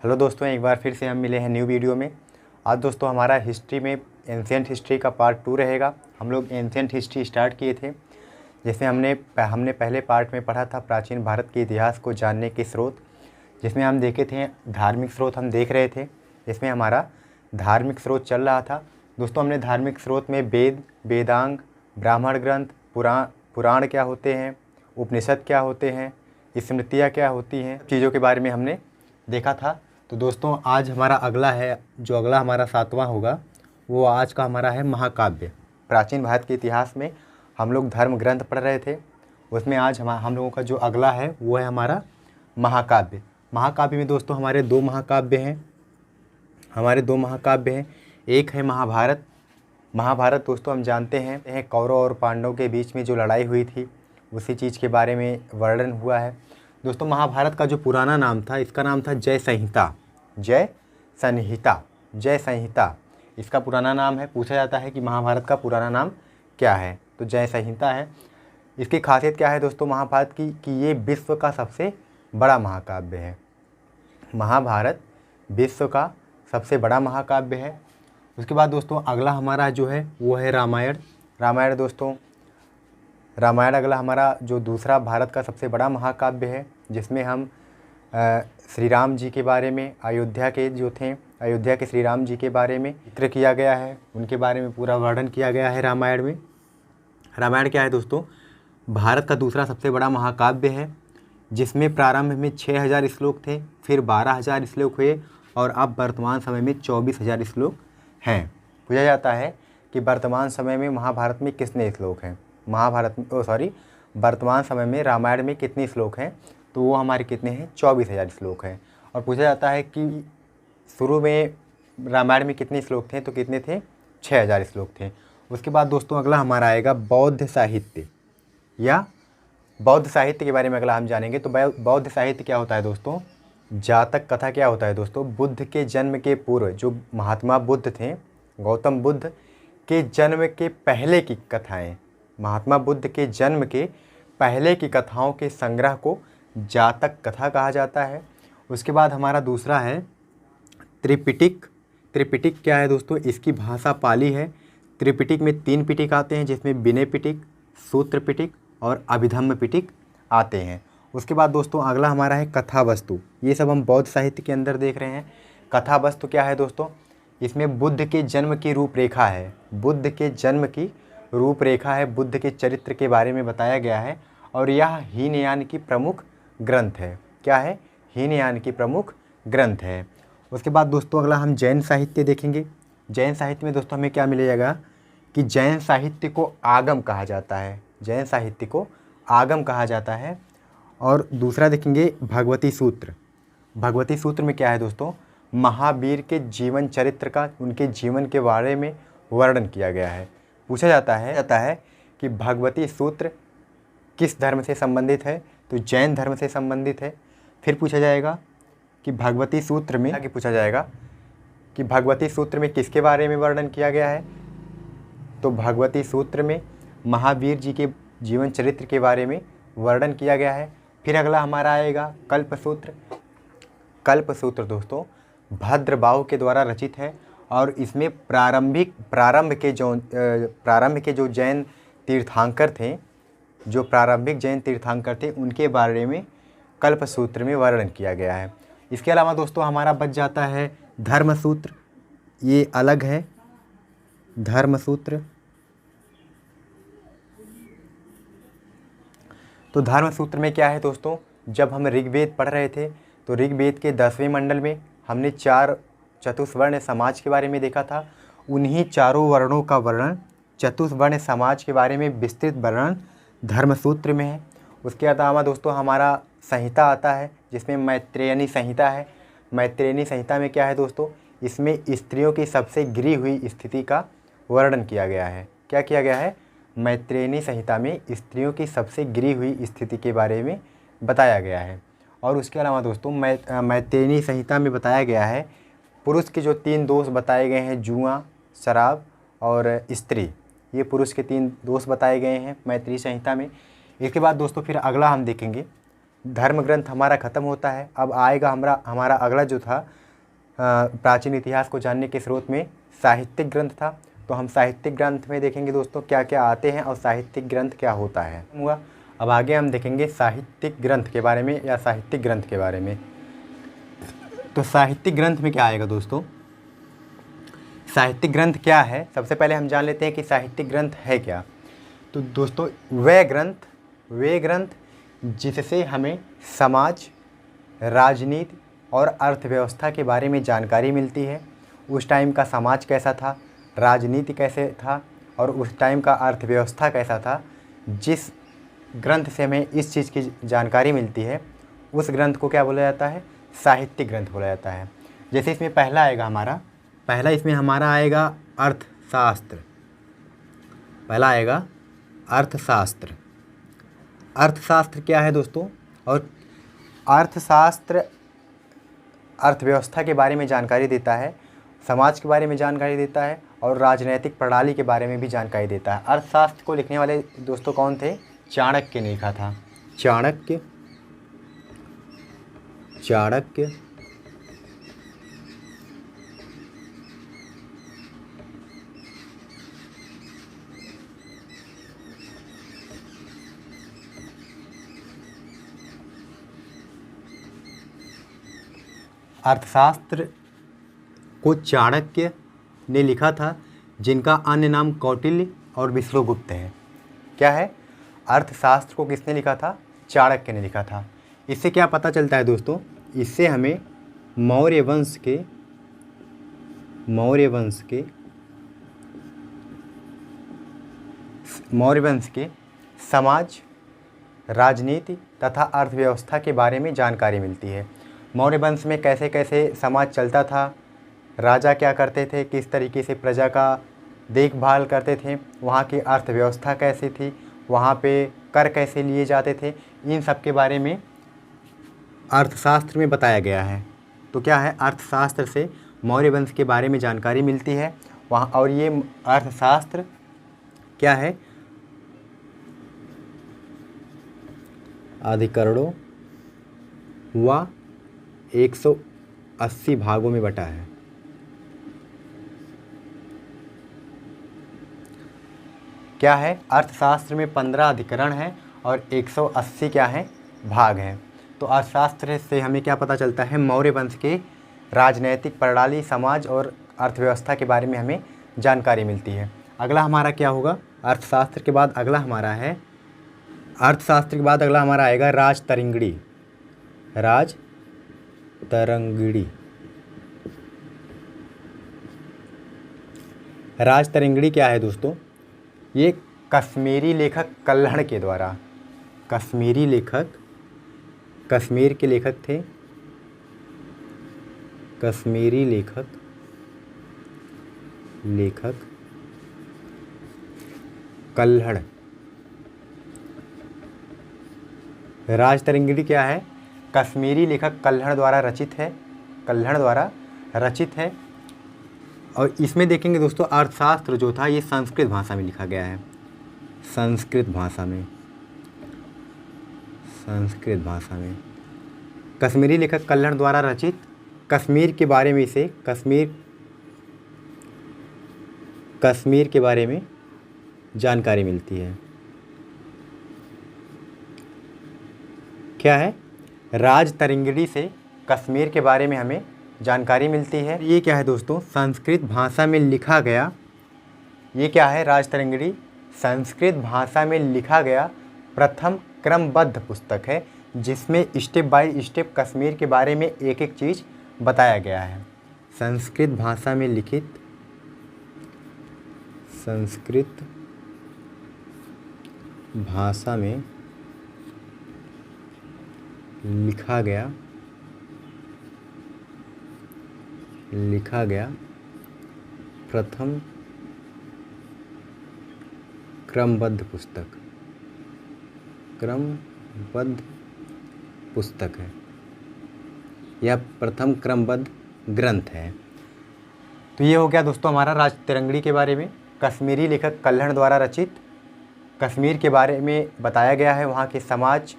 Hello दोस्तों, एक बार फिर से हम मिले हैं न्यू वीडियो में। आज दोस्तों हमारा हिस्ट्री में एंशिएंट हिस्ट्री का पार्ट 2 रहेगा। हम लोग एंशिएंट हिस्ट्री स्टार्ट किए थे, जिसमें हमने पहले पार्ट में पढ़ा था प्राचीन भारत के इतिहास को जानने के स्रोत, जिसमें हम देखे थे धार्मिक स्रोत हम देख रहे थे, जिसमें हमारा धार्मिक स्रोत चल रहा था। दोस्तों हमने धार्मिक स्रोत में वेद, वेदांग, ब्राह्मण ग्रंथ, पुराण क्या होते हैं, उपनिषद क्या होते हैं, स्मृतियाँ क्या होती हैं, चीज़ों के बारे में हमने देखा था। तो दोस्तों आज हमारा अगला हमारा 7वां होगा, वो आज का हमारा है महाकाव्य। प्राचीन भारत के इतिहास में हम लोग धर्म ग्रंथ पढ़ रहे थे, उसमें आज हम लोगों का जो अगला है वो है हमारा महाकाव्य। महाकाव्य में दोस्तों हमारे दो महाकाव्य हैं। एक है महाभारत। महाभारत दोस्तों हम जानते हैं कौरव और पांडवों के बीच में जो लड़ाई हुई थी, उसी चीज़ के बारे में वर्णन हुआ है। दोस्तों महाभारत का जो पुराना नाम था, इसका नाम था जय संहिता। इसका पुराना नाम है। पूछा जाता है कि महाभारत का पुराना नाम क्या है, तो जय संहिता है। इसकी खासियत क्या है दोस्तों महाभारत की, कि ये विश्व का सबसे बड़ा महाकाव्य है। महाभारत विश्व का सबसे बड़ा महाकाव्य है। उसके बाद दोस्तों अगला हमारा जो है वो है रामायण। रामायण अगला हमारा जो दूसरा भारत का सबसे बड़ा महाकाव्य है, जिसमें हम श्री राम जी के बारे में, अयोध्या के श्री राम जी के बारे में जिक्र किया गया है, उनके बारे में पूरा वर्णन किया गया है रामायण में। रामायण क्या है दोस्तों, भारत का दूसरा सबसे बड़ा महाकाव्य है, जिसमें प्रारंभ में 6000 श्लोक थे, फिर 12000 श्लोक हुए और अब वर्तमान समय में 24000 श्लोक हैं। पूछा जाता है कि वर्तमान समय में महाभारत में कितने श्लोक हैं, वर्तमान समय में रामायण में कितने श्लोक हैं, तो वो हमारे कितने हैं, 24000 श्लोक हैं। और पूछा जाता है कि शुरू में रामायण में कितने श्लोक थे, तो कितने थे, 6000 श्लोक थे। उसके बाद दोस्तों अगला हमारा आएगा बौद्ध साहित्य, या बौद्ध साहित्य के बारे में अगला हम जानेंगे। तो बौद्ध साहित्य क्या होता है दोस्तों, जातक कथा क्या होता है दोस्तों, बुद्ध के जन्म के पूर्व जो महात्मा बुद्ध थे, गौतम बुद्ध के जन्म के पहले की कथाएँ, महात्मा बुद्ध के जन्म के पहले की कथाओं के संग्रह को जातक कथा कहा जाता है। उसके बाद हमारा दूसरा है त्रिपिटक। त्रिपिटक क्या है दोस्तों, इसकी भाषा पाली है। त्रिपिटक में 3 पिटक आते हैं, जिसमें विनय पिटक, सूत्र पिटक और अभिधम्म पिटक आते हैं। उसके बाद दोस्तों अगला हमारा है कथा वस्तु। ये सब हम बौद्ध साहित्य के अंदर देख रहे हैं। कथा वस्तु क्या है दोस्तों, इसमें बुद्ध के जन्म की रूपरेखा है, बुद्ध के चरित्र के बारे में बताया गया है, और यह हीनयान की प्रमुख ग्रंथ है। क्या है, हीनयान की प्रमुख ग्रंथ है। उसके बाद दोस्तों अगला हम जैन साहित्य देखेंगे। जैन साहित्य में दोस्तों हमें क्या मिलेगा कि जैन साहित्य को आगम कहा जाता है। और दूसरा देखेंगे भगवती सूत्र। भगवती सूत्र में क्या है दोस्तों, महावीर के जीवन चरित्र का, उनके जीवन के बारे में वर्णन किया गया है। पूछा जाता है कि भगवती सूत्र किस धर्म से संबंधित है, तो जैन धर्म से संबंधित है। फिर पूछा जाएगा कि भगवती सूत्र में किसके बारे में वर्णन किया गया है, तो भगवती सूत्र में महावीर जी के जीवन चरित्र के बारे में वर्णन किया गया है। फिर अगला हमारा आएगा कल्पसूत्र। कल्पसूत्र दोस्तों भद्रबाहु के द्वारा रचित है, और इसमें प्रारंभ के जो जैन तीर्थंकर थे, उनके बारे में कल्पसूत्र में वर्णन किया गया है। इसके अलावा दोस्तों हमारा बच जाता है धर्मसूत्र। ये अलग है, धर्मसूत्र। तो धर्मसूत्र में क्या है दोस्तों, जब हम ऋग्वेद पढ़ रहे थे, तो ऋग्वेद के 10वें मंडल में हमने 4 चतुष्वर्ण समाज के बारे में देखा था। उन्हीं चारों वर्णों का वर्णन, चतुष्वर्ण समाज के बारे में विस्तृत वर्णन धर्मसूत्र में है। उसके अलावा दोस्तों हमारा संहिता आता है, जिसमें मैत्रेयनी संहिता है। मैत्रेयनी संहिता में क्या है दोस्तों, इसमें स्त्रियों की सबसे गिरी हुई स्थिति का वर्णन किया गया है। क्या किया गया है, मैत्रेयनी संहिता में स्त्रियों की सबसे गिरी हुई स्थिति के बारे में बताया गया है। और उसके अलावा दोस्तों मैत्रेयनी संहिता में बताया गया है पुरुष के जो 3 दोष बताए गए हैं, जुआ, शराब और स्त्री, ये पुरुष के 3 दोष बताए गए हैं मैत्रेयी संहिता में। इसके बाद दोस्तों फिर अगला हम देखेंगे धर्म ग्रंथ हमारा ख़त्म होता है। अब आएगा हमारा अगला जो था प्राचीन इतिहास को जानने के स्रोत में साहित्यिक ग्रंथ था। तो हम साहित्यिक ग्रंथ में देखेंगे दोस्तों क्या क्या आते हैं और साहित्यिक ग्रंथ क्या होता है हुआ। अब आगे हम देखेंगे साहित्यिक ग्रंथ के बारे में या साहित्यिक ग्रंथ के बारे में। तो साहित्यिक ग्रंथ में क्या आएगा दोस्तों, साहित्यिक ग्रंथ क्या है, सबसे पहले हम जान लेते हैं कि साहित्यिक ग्रंथ है क्या। तो दोस्तों वे ग्रंथ जिससे हमें समाज, राजनीति और अर्थव्यवस्था के बारे में जानकारी मिलती है। उस टाइम का समाज कैसा था, राजनीति कैसे था और उस टाइम का अर्थव्यवस्था कैसा था, जिस ग्रंथ से हमें इस चीज़ की जानकारी मिलती है उस ग्रंथ को क्या बोला जाता है, साहित्यिक ग्रंथ बोला जाता है। जैसे इसमें पहला इसमें हमारा आएगा अर्थशास्त्र। पहला आएगा अर्थशास्त्र। अर्थशास्त्र क्या है दोस्तों, और अर्थशास्त्र अर्थव्यवस्था के बारे में जानकारी देता है, समाज के बारे में जानकारी देता है और राजनैतिक प्रणाली के बारे में भी जानकारी देता है। अर्थशास्त्र को लिखने वाले दोस्तों कौन थे, चाणक्य ने लिखा था। चाणक्य अर्थशास्त्र को चाणक्य ने लिखा था, जिनका अन्य नाम कौटिल्य और विश्वगुप्त है। क्या है, अर्थशास्त्र को किसने लिखा था, चाणक्य ने लिखा था। इससे क्या पता चलता है दोस्तों, इससे हमें मौर्य वंश के समाज, राजनीति तथा अर्थव्यवस्था के बारे में जानकारी मिलती है। मौर्य वंश में कैसे कैसे समाज चलता था, राजा क्या करते थे, किस तरीके से प्रजा का देखभाल करते थे, वहाँ की अर्थव्यवस्था कैसी थी, वहाँ पे कर कैसे लिए जाते थे, इन सब के बारे में अर्थशास्त्र में बताया गया है। तो क्या है, अर्थशास्त्र से मौर्य वंश के बारे में जानकारी मिलती है वहाँ। और ये अर्थशास्त्र क्या है, अधिकरणों व 180 भागों में बटा है। क्या है, अर्थशास्त्र में 15 अधिकरण हैं और 180 क्या हैं, भाग हैं। तो अर्थशास्त्र से हमें क्या पता चलता है, मौर्य वंश के राजनैतिक प्रणाली, समाज और अर्थव्यवस्था के बारे में हमें जानकारी मिलती है। अगला हमारा क्या होगा, अर्थशास्त्र के बाद अगला हमारा आएगा राजतरंगिणी। राजतरंगिणी क्या है दोस्तों, ये कश्मीरी लेखक कल्हड़ के द्वारा, कश्मीर के लेखक थे, कश्मीरी लेखक कल्हड़। राजतरंगिणी क्या है, कश्मीरी लेखक कल्हड़ द्वारा रचित है। और इसमें देखेंगे दोस्तों, अर्थशास्त्र जो था ये संस्कृत भाषा में लिखा गया है, संस्कृत भाषा में। कश्मीरी लेखक कल्हड़ द्वारा रचित कश्मीर के बारे में कश्मीर के बारे में जानकारी मिलती है। क्या है, राजतरंगिणी से कश्मीर के बारे में हमें जानकारी मिलती है। ये क्या है दोस्तों, संस्कृत भाषा में लिखा गया, ये क्या है, राजतरंगिणी संस्कृत भाषा में लिखा गया प्रथम क्रमबद्ध पुस्तक है, जिसमें स्टेप बाय स्टेप कश्मीर के बारे में एक एक चीज़ बताया गया है। संस्कृत भाषा में लिखा गया प्रथम क्रमबद्ध पुस्तक है या प्रथम क्रमबद्ध ग्रंथ है। तो ये हो गया दोस्तों हमारा राजतरंगिणी के बारे में। कश्मीरी लेखक कल्हड़ द्वारा रचित, कश्मीर के बारे में बताया गया है, वहाँ के समाज,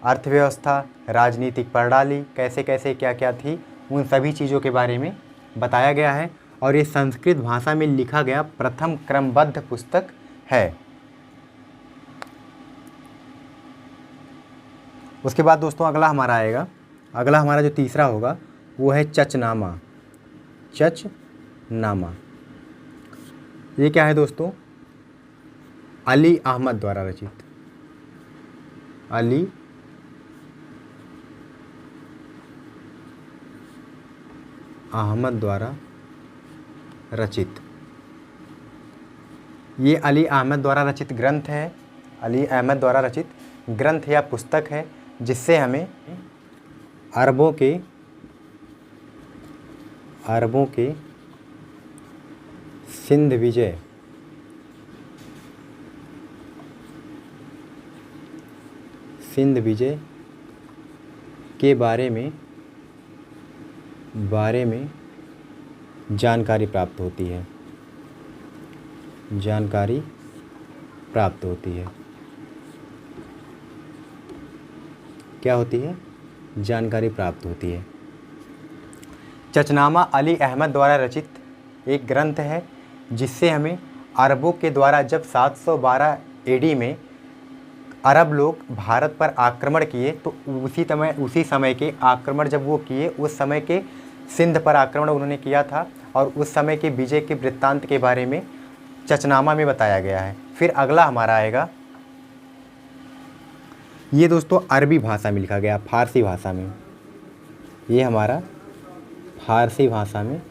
अर्थव्यवस्था, राजनीतिक प्रणाली कैसे कैसे क्या क्या थी, उन सभी चीज़ों के बारे में बताया गया है और ये संस्कृत भाषा में लिखा गया प्रथम क्रमबद्ध पुस्तक है। उसके बाद दोस्तों अगला हमारा आएगा, अगला हमारा जो तीसरा होगा वो है चचनामा। चचनामा ये क्या है दोस्तों? अली अहमद द्वारा रचित, अली अहमद द्वारा रचित, ये अली अहमद द्वारा रचित ग्रंथ है, अली अहमद द्वारा रचित ग्रंथ या पुस्तक है, जिससे हमें अरबों के सिंध विजय के बारे में जानकारी प्राप्त होती है, क्या होती है? जानकारी प्राप्त होती है। चचनामा अली अहमद द्वारा रचित एक ग्रंथ है, जिससे हमें अरबों के द्वारा जब 712 एडी में अरब लोग भारत पर आक्रमण किए, तो उसी समय के आक्रमण जब वो किए, उस समय के सिंध पर आक्रमण उन्होंने किया था और उस समय के विजय के वृत्तांत के बारे में चचनामा में बताया गया है। फिर अगला हमारा आएगा, ये दोस्तों अरबी भाषा में लिखा गया, फारसी भाषा में, ये हमारा फारसी भाषा में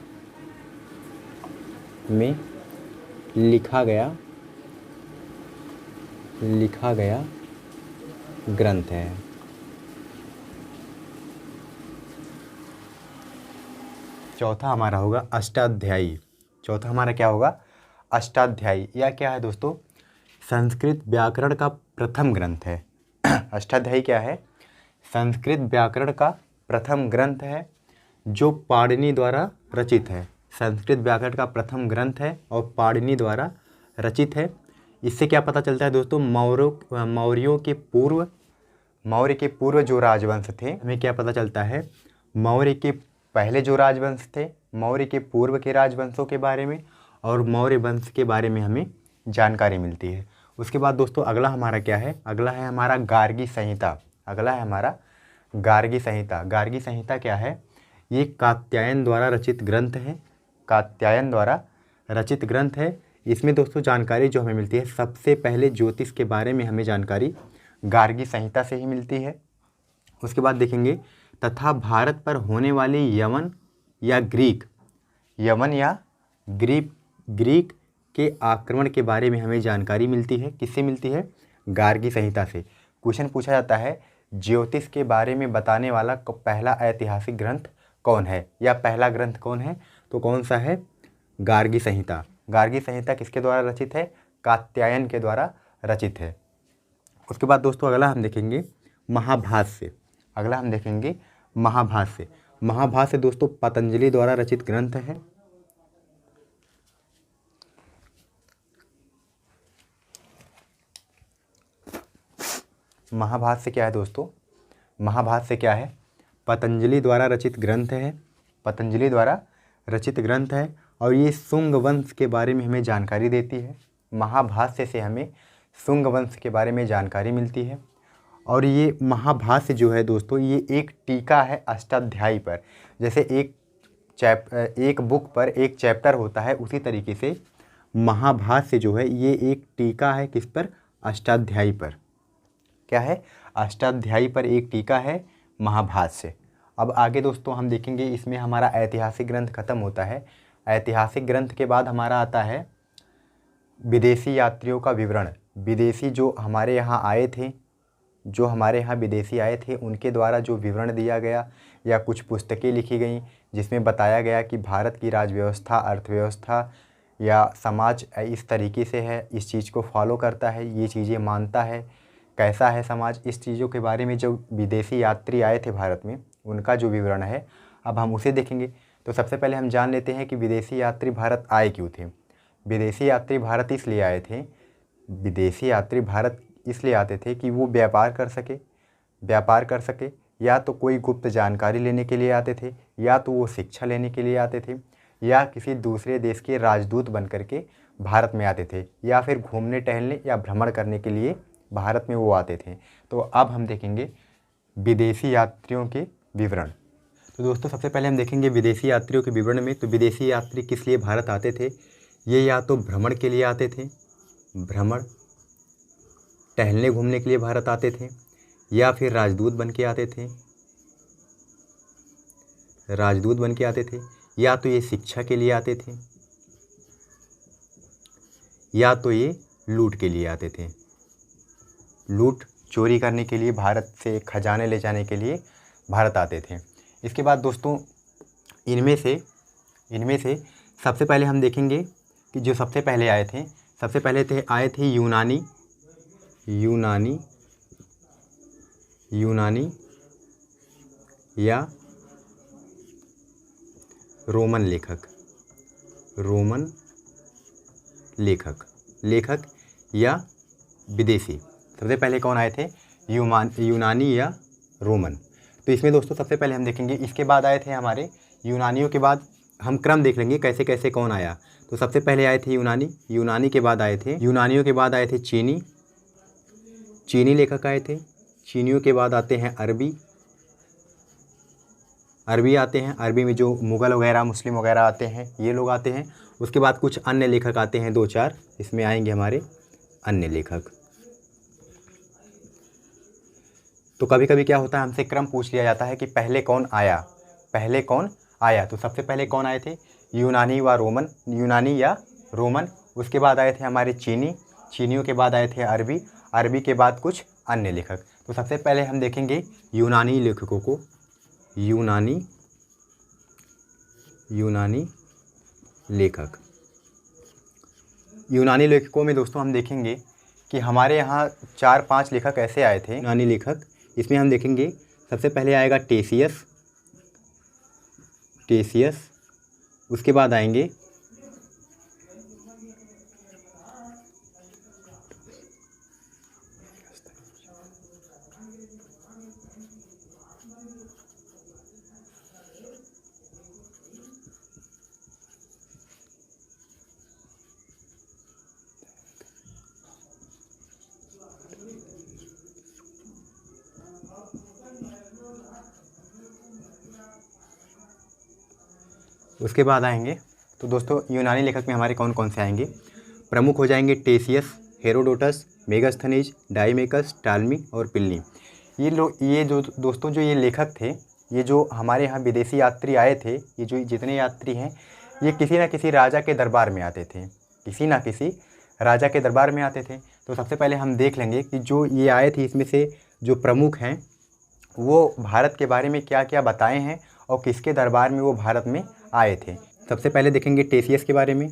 लिखा गया ग्रंथ है। चौथा हमारा होगा अष्टाध्यायी। चौथा हमारा क्या होगा? अष्टाध्यायी। यह क्या है दोस्तों? संस्कृत व्याकरण का प्रथम ग्रंथ है। अष्टाध्यायी क्या है? संस्कृत व्याकरण का प्रथम ग्रंथ है, जो पाणिनि द्वारा रचित है। संस्कृत व्याकरण का प्रथम ग्रंथ है और पाणिनि द्वारा रचित है। इससे क्या पता चलता है दोस्तों? मौर्य के पूर्व जो राजवंश थे, हमें क्या पता चलता है? मौर्य के पहले जो राजवंश थे, मौर्य के पूर्व के राजवंशों के बारे में और मौर्य वंश के बारे में हमें जानकारी मिलती है। उसके बाद दोस्तों अगला हमारा क्या है? अगला है हमारा गार्गी संहिता। अगला है हमारा गार्गी संहिता। गार्गी संहिता क्या है? ये कात्यायन द्वारा रचित ग्रंथ है। कात्यायन द्वारा रचित ग्रंथ है। इसमें दोस्तों जानकारी जो हमें मिलती है, सबसे पहले ज्योतिष के बारे में हमें जानकारी गार्गी संहिता से ही मिलती है। उसके बाद देखेंगे तथा भारत पर होने वाली यवन या ग्रीक के आक्रमण के बारे में हमें जानकारी मिलती है। किससे मिलती है? गार्गी संहिता से। क्वेश्चन पूछा जाता है ज्योतिष के बारे में बताने वाला पहला ऐतिहासिक ग्रंथ कौन है, या पहला ग्रंथ कौन है? तो कौन सा है? गार्गी संहिता। गार्गी संहिता किसके द्वारा रचित है? कात्यायन के द्वारा रचित है। उसके बाद दोस्तों अगला हम देखेंगे महाभाष्य। अगला हम देखेंगे महाभाष्य। महाभाष्य दोस्तों पतंजलि द्वारा रचित ग्रंथ है। महाभाष्य क्या है दोस्तों? महाभाष्य क्या है? पतंजलि द्वारा रचित ग्रंथ है। पतंजलि द्वारा रचित ग्रंथ है और ये शुंग वंश के बारे में हमें जानकारी देती है। महाभाष्य से हमें शुंग वंश के बारे में जानकारी मिलती है। और ये महाभाष्य जो है दोस्तों, ये एक टीका है अष्टाध्यायी पर। जैसे एक बुक पर एक चैप्टर होता है, उसी तरीके से महाभाष्य जो है ये एक टीका है। किस पर? अष्टाध्यायी पर। क्या है? अष्टाध्यायी पर एक टीका है महाभाष्य। अब आगे दोस्तों हम देखेंगे, इसमें हमारा ऐतिहासिक ग्रंथ खत्म होता है। ऐतिहासिक ग्रंथ के बाद हमारा आता है विदेशी यात्रियों का विवरण। विदेशी जो हमारे यहाँ आए थे, विदेशी आए थे, उनके द्वारा जो विवरण दिया गया या कुछ पुस्तकें लिखी गई जिसमें बताया गया कि भारत की राजव्यवस्था, अर्थव्यवस्था या समाज इस तरीके से है, इस चीज़ को फॉलो करता है, ये चीज़ें मानता है, कैसा है समाज, इस चीज़ों के बारे में जो विदेशी यात्री आए थे भारत में, उनका जो विवरण है, अब हम उसे देखेंगे। तो सबसे पहले हम जान लेते हैं कि विदेशी यात्री भारत आए क्यों थे। विदेशी यात्री भारत इसलिए आते थे कि वो व्यापार कर सके, व्यापार कर सके, या तो कोई गुप्त जानकारी लेने के लिए आते थे, या तो वो शिक्षा लेने के लिए आते थे, या किसी दूसरे देश के राजदूत बन करके भारत में आते थे, या फिर घूमने टहलने या भ्रमण करने के लिए भारत में वो आते थे। तो अब हम देखेंगे विदेशी यात्रियों के विवरण। तो दोस्तों सबसे पहले हम देखेंगे विदेशी यात्रियों के विवरण में। तो विदेशी यात्री किस लिए भारत आते थे? ये या तो भ्रमण के लिए आते थे, भ्रमण टहलने घूमने के लिए भारत आते थे, या फिर राजदूत बन के आते थे, राजदूत बन के आते थे, या तो ये शिक्षा के लिए आते थे, या तो ये लूट के लिए आते थे, लूट चोरी करने के लिए, भारत से खजाने ले जाने के लिए भारत आते थे। इसके बाद दोस्तों इनमें से सबसे पहले हम देखेंगे कि जो सबसे पहले आए थे, सबसे पहले आए थे यूनानी या रोमन लेखक या विदेशी। सबसे पहले कौन आए थे? यूनानी या रोमन। तो इसमें दोस्तों सबसे पहले हम देखेंगे, इसके बाद आए थे हमारे यूनानियों के बाद हम क्रम देख लेंगे कैसे कैसे कौन आया। तो सबसे पहले आए थे यूनानियों के बाद आए थे चीनी लेखक आए थे। चीनियों के बाद आते हैं अरबी आते हैं। अरबी में जो मुग़ल वगैरह मुस्लिम वगैरह आते हैं, ये लोग आते हैं। उसके बाद कुछ अन्य लेखक आते हैं, 2-4 इसमें आएंगे हमारे अन्य लेखक। तो कभी कभी क्या होता है, हमसे क्रम पूछ लिया जाता है कि पहले कौन आया। तो सबसे पहले कौन आए थे? यूनानी या रोमन। उसके बाद आए थे हमारे चीनियों के बाद आए थे अरबी के बाद कुछ अन्य लेखक। तो सबसे पहले हम देखेंगे यूनानी लेखकों को। यूनानी लेखकों में दोस्तों हम देखेंगे कि हमारे यहाँ 4-5 लेखक ऐसे आए थे यूनानी लेखक। इसमें हम देखेंगे सबसे पहले आएगा टेसियस। उसके बाद आएंगे तो दोस्तों यूनानी लेखक में हमारे कौन कौन से आएंगे? प्रमुख हो जाएंगे टेसियस, हेरोडोटस, मेगास्थनीज, डाइमेकस, टालमी और पिल्नी। ये जो दोस्तों जो ये लेखक थे, ये जो हमारे यहाँ विदेशी यात्री आए थे, ये जो जितने यात्री हैं, ये किसी न किसी राजा के दरबार में आते थे, तो सबसे पहले हम देख लेंगे कि जो ये आए थे इसमें से जो प्रमुख हैं वो भारत के बारे में क्या क्या बताए हैं और किसके दरबार में वो भारत में आए थे। सबसे पहले देखेंगे टेसियस के बारे में।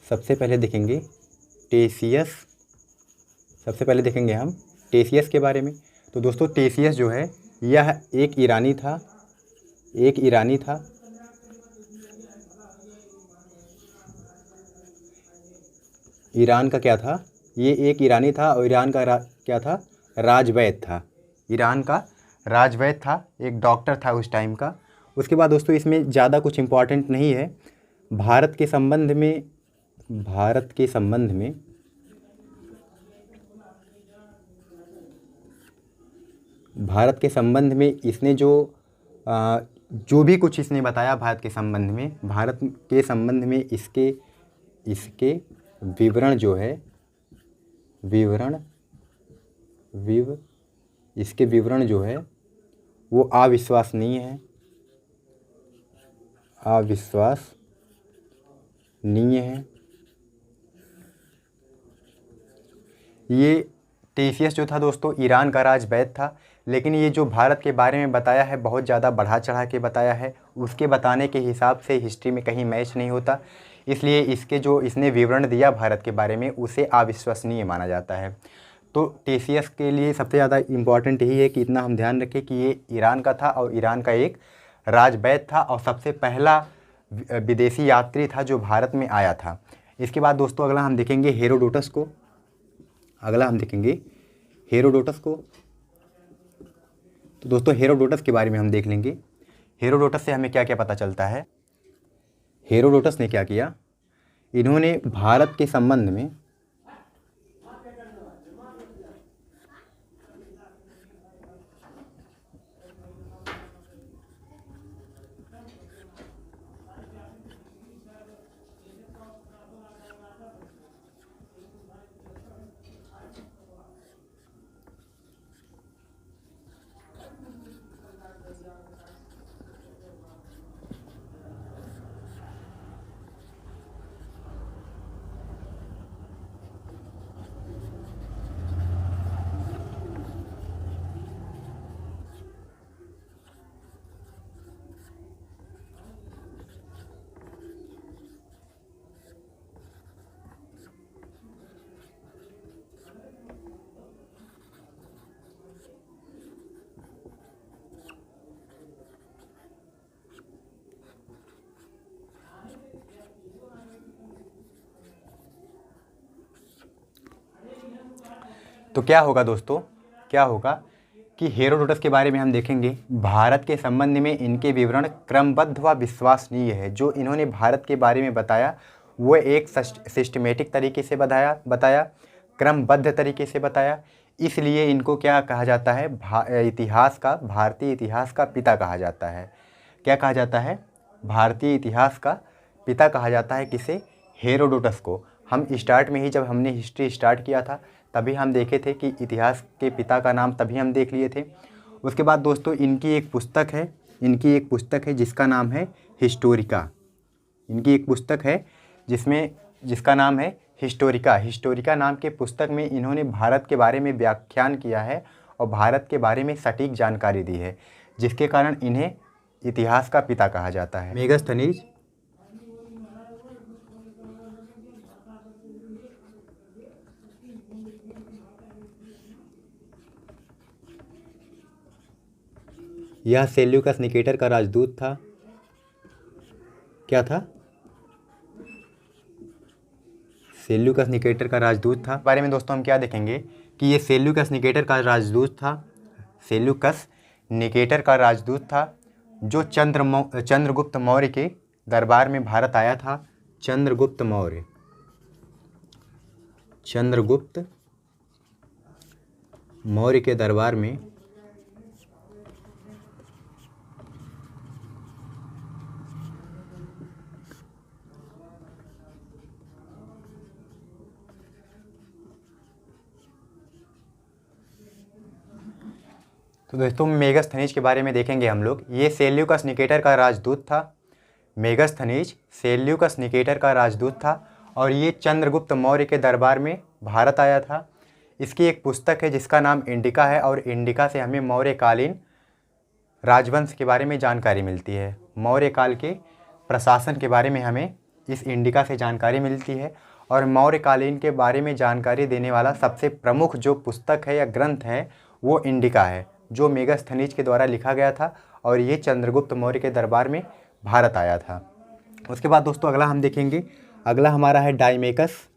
सबसे पहले देखेंगे हम टेसियस के बारे में। तो दोस्तों टेसियस जो है यह एक ईरानी था। ईरान का क्या था? ये एक ईरानी था और ईरान का क्या था? राजवैद्य था। ईरान का राजवैद्य था, एक डॉक्टर था उस टाइम का। उसके बाद दोस्तों इसमें ज़्यादा कुछ इम्पॉर्टेंट नहीं है। भारत के संबंध में इसने जो भी कुछ इसने बताया भारत के संबंध में इसके विवरण जो है इसके विवरण जो है वो अविश्वसनीय है। ये टेसियस जो था दोस्तों ईरान का राजवैद्य था, लेकिन ये जो भारत के बारे में बताया है बहुत ज़्यादा बढ़ा चढ़ा के बताया है। उसके बताने के हिसाब से हिस्ट्री में कहीं मैच नहीं होता, इसलिए इसने विवरण दिया भारत के बारे में उसे अविश्वसनीय माना जाता है। तो टेसियस के लिए सबसे ज़्यादा इम्पॉर्टेंट यही है कि इतना हम ध्यान रखें कि ये ईरान का था और ईरान का एक राजवैद्य था और सबसे पहला विदेशी यात्री था जो भारत में आया था। इसके बाद दोस्तों अगला हम देखेंगे हेरोडोटस को। तो दोस्तों हेरोडोटस के बारे में हम देख लेंगे। हेरोडोटस से हमें क्या क्या पता चलता है। हेरोडोटस ने क्या किया, इन्होंने भारत के संबंध में तो क्या होगा दोस्तों, क्या होगा कि हेरोडोटस के बारे में हम देखेंगे। भारत के संबंध में इनके विवरण क्रमबद्ध व विश्वसनीय है। जो इन्होंने भारत के बारे में बताया वो एक सिस्टमेटिक तरीके से बताया, क्रमबद्ध तरीके से बताया। इसलिए इनको क्या कहा जाता है, भारतीय इतिहास का पिता कहा जाता है। क्या कहा जाता है, भारतीय इतिहास का पिता कहा जाता है। किसे, हेरोडोटस को। हम स्टार्ट में ही जब हमने हिस्ट्री स्टार्ट किया था तभी हम देखे थे कि इतिहास के पिता का नाम तभी हम देख लिए थे। उसके बाद दोस्तों इनकी एक पुस्तक है जिसका नाम है हिस्टोरिका। इनकी एक पुस्तक है जिसका नाम है हिस्टोरिका नाम के पुस्तक में इन्होंने भारत के बारे में व्याख्यान किया है और भारत के बारे में सटीक जानकारी दी है, जिसके कारण इन्हें इतिहास का पिता कहा जाता है। मेगास्थनीज यह सेल्यूकस निकेटर का राजदूत था। क्या था, सेल्यूकस निकेटर का राजदूत था। बारे में दोस्तों हम क्या देखेंगे कि ये सेल्यूकस निकेटर का राजदूत था। सेल्यूकस निकेटर का राजदूत था जो चंद्रगुप्त मौर्य के दरबार में भारत आया था। चंद्रगुप्त मौर्य के दरबार में तो दोस्तों मेगास्थनीज के बारे में देखेंगे हम लोग। ये सेल्यूकस निकेटर का राजदूत था। मेगास्थनीज सेल्यूकस निकेटर का राजदूत था और ये चंद्रगुप्त मौर्य के दरबार में भारत आया था। इसकी एक पुस्तक है जिसका नाम इंडिका है और इंडिका से हमें मौर्यकालीन राजवंश के बारे में जानकारी मिलती है। मौर्य काल के प्रशासन के बारे में हमें इस इंडिका से जानकारी मिलती है। और मौर्यकालीन के बारे में जानकारी देने वाला सबसे प्रमुख जो पुस्तक है या ग्रंथ है वो इंडिका है, जो मेगास्थनीज के द्वारा लिखा गया था और ये चंद्रगुप्त मौर्य के दरबार में भारत आया था। उसके बाद दोस्तों अगला हम देखेंगे, अगला हमारा है डायमेकस।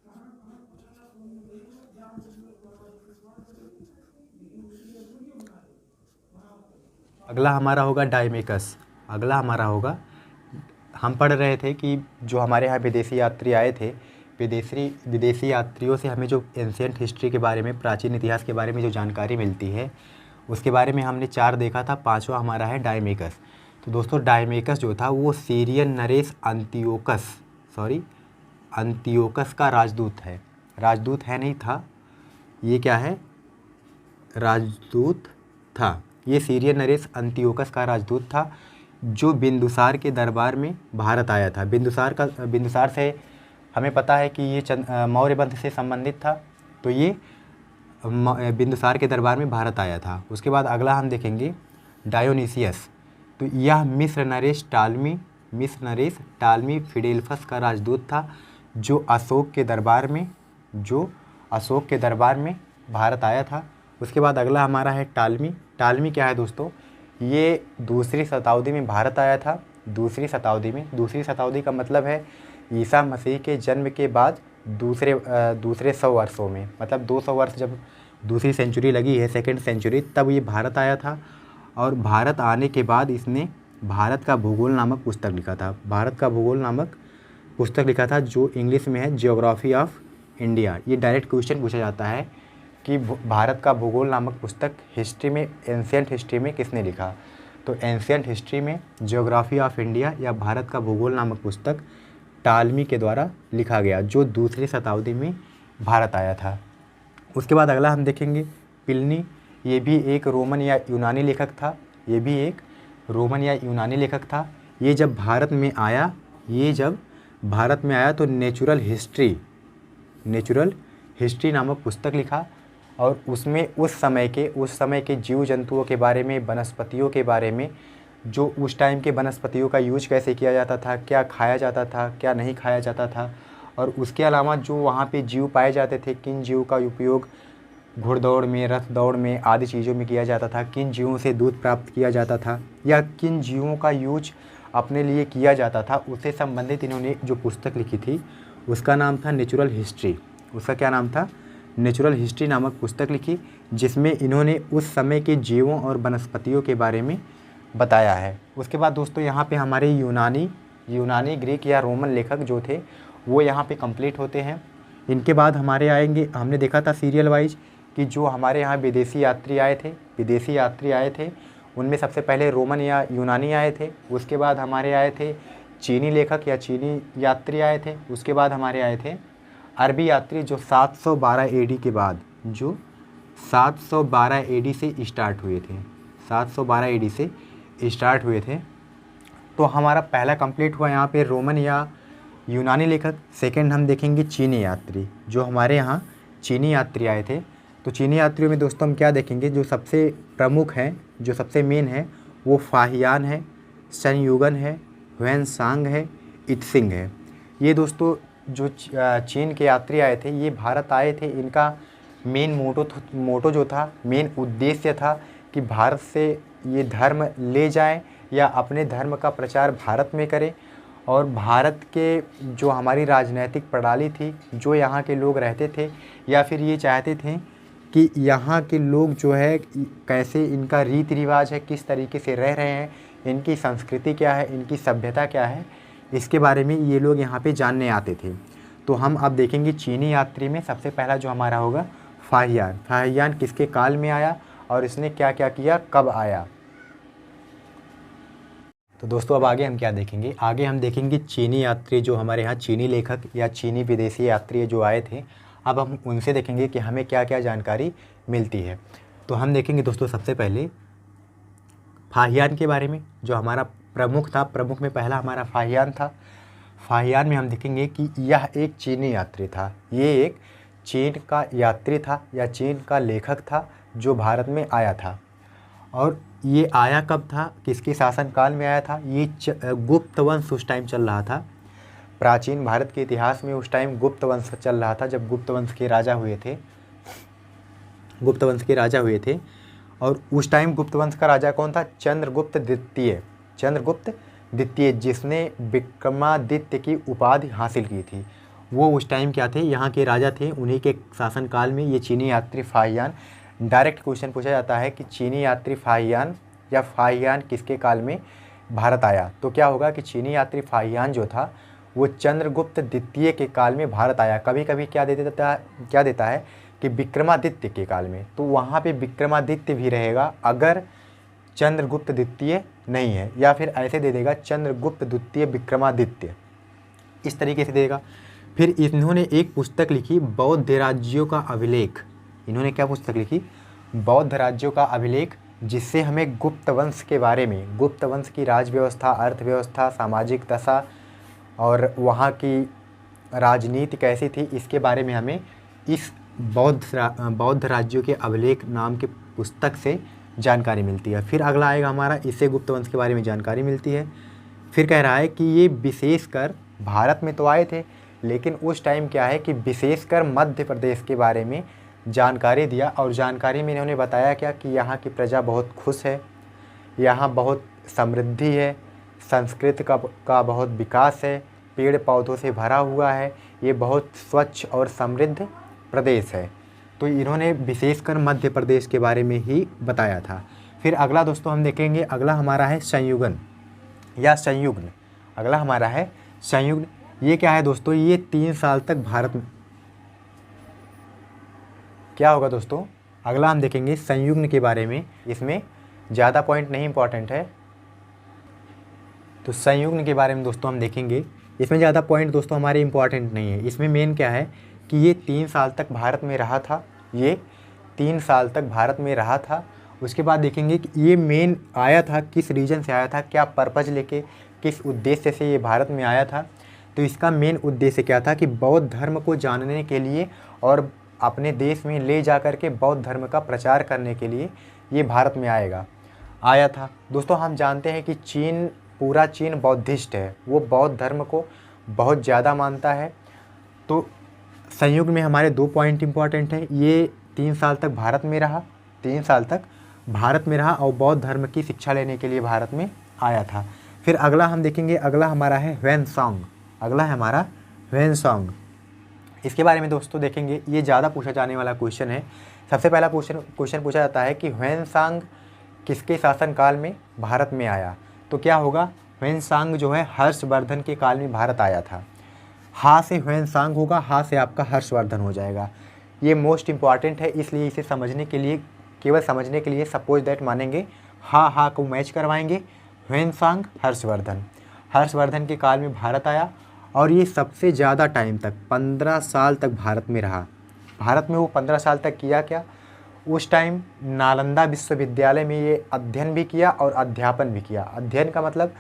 अगला हमारा होगा हम पढ़ रहे थे कि जो हमारे यहाँ विदेशी यात्री आए थे, विदेशी यात्रियों से हमें जो एंशिएंट हिस्ट्री के बारे में, प्राचीन इतिहास के बारे में जो जानकारी मिलती है उसके बारे में हमने 4 देखा था। 5वां हमारा है डायमेकस। तो दोस्तों डायमेकस जो था वो सीरियन नरेश अंतियोकस का राजदूत है नहीं था, ये क्या है, राजदूत था। ये सीरियन नरेश अंतियोकस का राजदूत था जो बिंदुसार के दरबार में भारत आया था। बिंदुसार से हमें पता है कि ये मौर्य वंश से संबंधित था, तो ये बिंदुसार के दरबार में भारत आया था। उसके बाद अगला हम देखेंगे डायोनीसियस। तो यह मिस्र नरेश टालमी फिडेल्फस का राजदूत था जो अशोक के दरबार में भारत आया था। उसके बाद अगला हमारा है टालमी क्या है दोस्तों, ये 2री शताब्दी में भारत आया था। 2री शताब्दी का मतलब है ईसा मसीह के जन्म के बाद दूसरे 100 वर्षों में, मतलब 200 वर्ष जब दूसरी सेंचुरी लगी है, सेकेंड सेंचुरी, तब ये भारत आया था। और भारत आने के बाद इसने भारत का भूगोल नामक पुस्तक लिखा था। भारत का भूगोल नामक पुस्तक लिखा था जो इंग्लिश में है जियोग्राफी ऑफ इंडिया। ये डायरेक्ट क्वेश्चन पूछा जाता है कि भारत का भूगोल नामक पुस्तक हिस्ट्री में, एंशिएंट हिस्ट्री में किसने लिखा। तो एंशिएंट हिस्ट्री में जियोग्राफी ऑफ इंडिया या भारत का भूगोल नामक पुस्तक टालमी के द्वारा लिखा गया, जो दूसरी शताब्दी में भारत आया था। उसके बाद अगला हम देखेंगे प्लिनी। ये भी एक रोमन या यूनानी लेखक था। ये भी एक रोमन या यूनानी लेखक था। ये जब भारत में आया तो नेचुरल हिस्ट्री नामक पुस्तक लिखा और उसमें उस समय के जीव जंतुओं के बारे में, वनस्पतियों के बारे में, जो उस टाइम के वनस्पतियों का यूज कैसे किया जाता था, क्या खाया जाता था, क्या नहीं खाया जाता था, और उसके अलावा जो वहाँ पे जीव पाए जाते थे, किन जीवों का उपयोग घुड़दौड़ में, रथ दौड़ में आदि चीज़ों में किया जाता था, किन जीवों से दूध प्राप्त किया जाता था या किन जीवों का यूज अपने लिए किया जाता था, उससे संबंधित इन्होंने जो पुस्तक लिखी थी उसका नाम था नेचुरल हिस्ट्री। उसका क्या नाम था? नेचुरल हिस्ट्री नामक पुस्तक लिखी, जिसमें इन्होंने उस समय के जीवों और वनस्पतियों के बारे में बताया है। उसके बाद दोस्तों यहाँ पे हमारे यूनानी, ग्रीक या रोमन लेखक जो थे वो यहाँ पे कंप्लीट होते हैं। इनके बाद हमारे आएंगे, हमने देखा था सीरियल वाइज कि जो हमारे यहाँ विदेशी यात्री आए थे उनमें सबसे पहले रोमन या यूनानी आए थे। उसके बाद हमारे आए थे चीनी लेखक या चीनी यात्री आए थे। उसके बाद हमारे आए थे अरबी यात्री जो 712 एडी के बाद, जो 712 एडी से स्टार्ट हुए थे, 712 एडी से स्टार्ट हुए थे। तो हमारा पहला कंप्लीट हुआ यहाँ पे रोमन या यूनानी लेखक। सेकंड हम देखेंगे चीनी यात्री, जो हमारे यहाँ चीनी यात्री आए थे। तो चीनी यात्रियों में दोस्तों हम क्या देखेंगे, जो सबसे प्रमुख हैं, जो सबसे मेन है, वो फाहियान है, सन युगन है, ह्वेनसांग है, इत्सिंग है। ये दोस्तों जो चीन के यात्री आए थे, ये भारत आए थे। इनका मेन मोटो जो था, मेन उद्देश्य था कि भारत से ये धर्म ले जाएं या अपने धर्म का प्रचार भारत में करें, और भारत के जो हमारी राजनीतिक प्रणाली थी, जो यहाँ के लोग रहते थे, या फिर ये चाहते थे कि यहाँ के लोग जो है कैसे इनका रीति रिवाज है, किस तरीके से रह रहे हैं, इनकी संस्कृति क्या है, इनकी सभ्यता क्या है, इसके बारे में ये लोग यहाँ पे जानने आते थे। तो हम अब देखेंगे चीनी यात्री में सबसे पहला जो हमारा होगा फाहियान किसके काल में आया और इसने क्या क्या किया, कब आया। तो दोस्तों अब आगे हम क्या देखेंगे, आगे हम देखेंगे चीनी यात्री, जो हमारे यहाँ चीनी लेखक या चीनी विदेशी यात्री जो आए थे। अब हम उनसे देखेंगे कि हमें क्या क्या जानकारी मिलती है। तो हम देखेंगे दोस्तों सबसे पहले फाहियान के बारे में, जो हमारा प्रमुख था। प्रमुख में पहला हमारा फाहियान था। फाहियान में हम देखेंगे कि यह एक चीनी यात्री था। ये एक चीन का यात्री था या चीन का लेखक था जो भारत में आया था। और ये आया कब था, किसके शासनकाल में आया था? ये गुप्त वंश उस टाइम चल रहा था। प्राचीन भारत के इतिहास में उस टाइम गुप्त वंश चल रहा था, जब गुप्त वंश के राजा हुए थे। और उस टाइम गुप्त वंश का राजा कौन था? चंद्रगुप्त द्वितीय, जिसने विक्रमादित्य की उपाधि हासिल की थी। वो उस टाइम क्या थे, यहाँ के राजा थे। उन्हीं के शासनकाल में ये चीनी यात्री फाहियान, डायरेक्ट क्वेश्चन पूछा जाता है कि चीनी यात्री फाहियान या फाहियान किसके काल में भारत आया। तो क्या होगा कि चीनी यात्री फाहियान जो था वो चंद्रगुप्त द्वितीय के काल में भारत आया। कभी कभी क्या देता है कि विक्रमादित्य के काल में, तो वहाँ पे विक्रमादित्य भी रहेगा अगर चंद्रगुप्त द्वितीय नहीं है, या फिर ऐसे दे देगा चंद्रगुप्त द्वितीय विक्रमादित्य, इस तरीके से देगा। फिर इन्होंने एक पुस्तक लिखी, बौद्ध राज्यों का अभिलेख। इन्होंने क्या पुस्तक लिखी? बौद्ध राज्यों का अभिलेख, जिससे हमें गुप्त वंश के बारे में, गुप्त वंश की राजव्यवस्था, अर्थव्यवस्था, सामाजिक दशा और वहाँ की राजनीति कैसी थी, इसके बारे में हमें इस बौद्ध राज्यों के अभिलेख नाम के पुस्तक से जानकारी मिलती है। फिर अगला आएगा हमारा, इससे गुप्त वंश के बारे में जानकारी मिलती है। फिर कह रहा है कि ये विशेषकर भारत में तो आए थे, लेकिन उस टाइम क्या है कि विशेषकर मध्य प्रदेश के बारे में जानकारी दिया। और जानकारी में इन्होंने बताया क्या कि यहाँ की प्रजा बहुत खुश है, यहाँ बहुत समृद्धि है, संस्कृति का बहुत विकास है, पेड़ पौधों से भरा हुआ है, ये बहुत स्वच्छ और समृद्ध प्रदेश है। तो इन्होंने विशेषकर मध्य प्रदेश के बारे में ही बताया था। फिर अगला दोस्तों हम देखेंगे, अगला हमारा है संयुगन या संयुग्न। अगला हमारा है संयुग्न। ये क्या है दोस्तों, ये 3 साल तक भारत में क्या होगा दोस्तों। अगला हम देखेंगे संयुग्न के बारे में, इसमें ज़्यादा पॉइंट नहीं इंपॉर्टेंट है। तो संयुग्न के बारे में दोस्तों हम देखेंगे, इसमें ज़्यादा पॉइंट दोस्तों हमारे इंपॉर्टेंट नहीं है। इसमें मेन क्या है कि ये 3 साल तक भारत में रहा था, ये 3 साल तक भारत में रहा था। उसके बाद देखेंगे कि ये मेन आया था किस रीजन से आया था, क्या पर्पज़ लेके, किस उद्देश्य से ये भारत में आया था। तो इसका मेन उद्देश्य क्या था कि बौद्ध धर्म को जानने के लिए और अपने देश में ले जा कर के बौद्ध धर्म का प्रचार करने के लिए ये भारत में आया था। दोस्तों हम जानते हैं कि चीन, पूरा चीन बौद्धिस्ट है, वो बौद्ध धर्म को बहुत ज़्यादा मानता है। तो संयुग्न में हमारे 2 पॉइंट इंपॉर्टेंट हैं, ये 3 साल तक भारत में रहा, 3 साल तक भारत में रहा और बौद्ध धर्म की शिक्षा लेने के लिए भारत में आया था। फिर अगला हम देखेंगे, अगला हमारा है ह्वेनसांग। अगला है हमारा ह्वेनसांग। इसके बारे में दोस्तों देखेंगे, ये ज़्यादा पूछा जाने वाला क्वेश्चन है। सबसे पहला क्वेश्चन पूछा जाता है कि ह्वेनसांग किसके शासनकाल में भारत में आया। तो क्या होगा, ह्वेनसांग जो है हर्षवर्धन के काल में भारत आया था। हा से ह्वेनसांग होगा, हा से आपका हर्षवर्धन हो जाएगा। ये मोस्ट इंपॉर्टेंट है, इसलिए इसे समझने के लिए, केवल समझने के लिए सपोज दैट मानेंगे, हा को मैच करवाएंगे, ह्वेनसांग हर्षवर्धन। हर्षवर्धन के काल में भारत आया और ये सबसे ज़्यादा टाइम तक 15 साल तक भारत में रहा। भारत में वो 15 साल तक किया क्या, उस टाइम नालंदा विश्वविद्यालय में ये अध्ययन भी किया और अध्यापन भी किया। अध्ययन का मतलब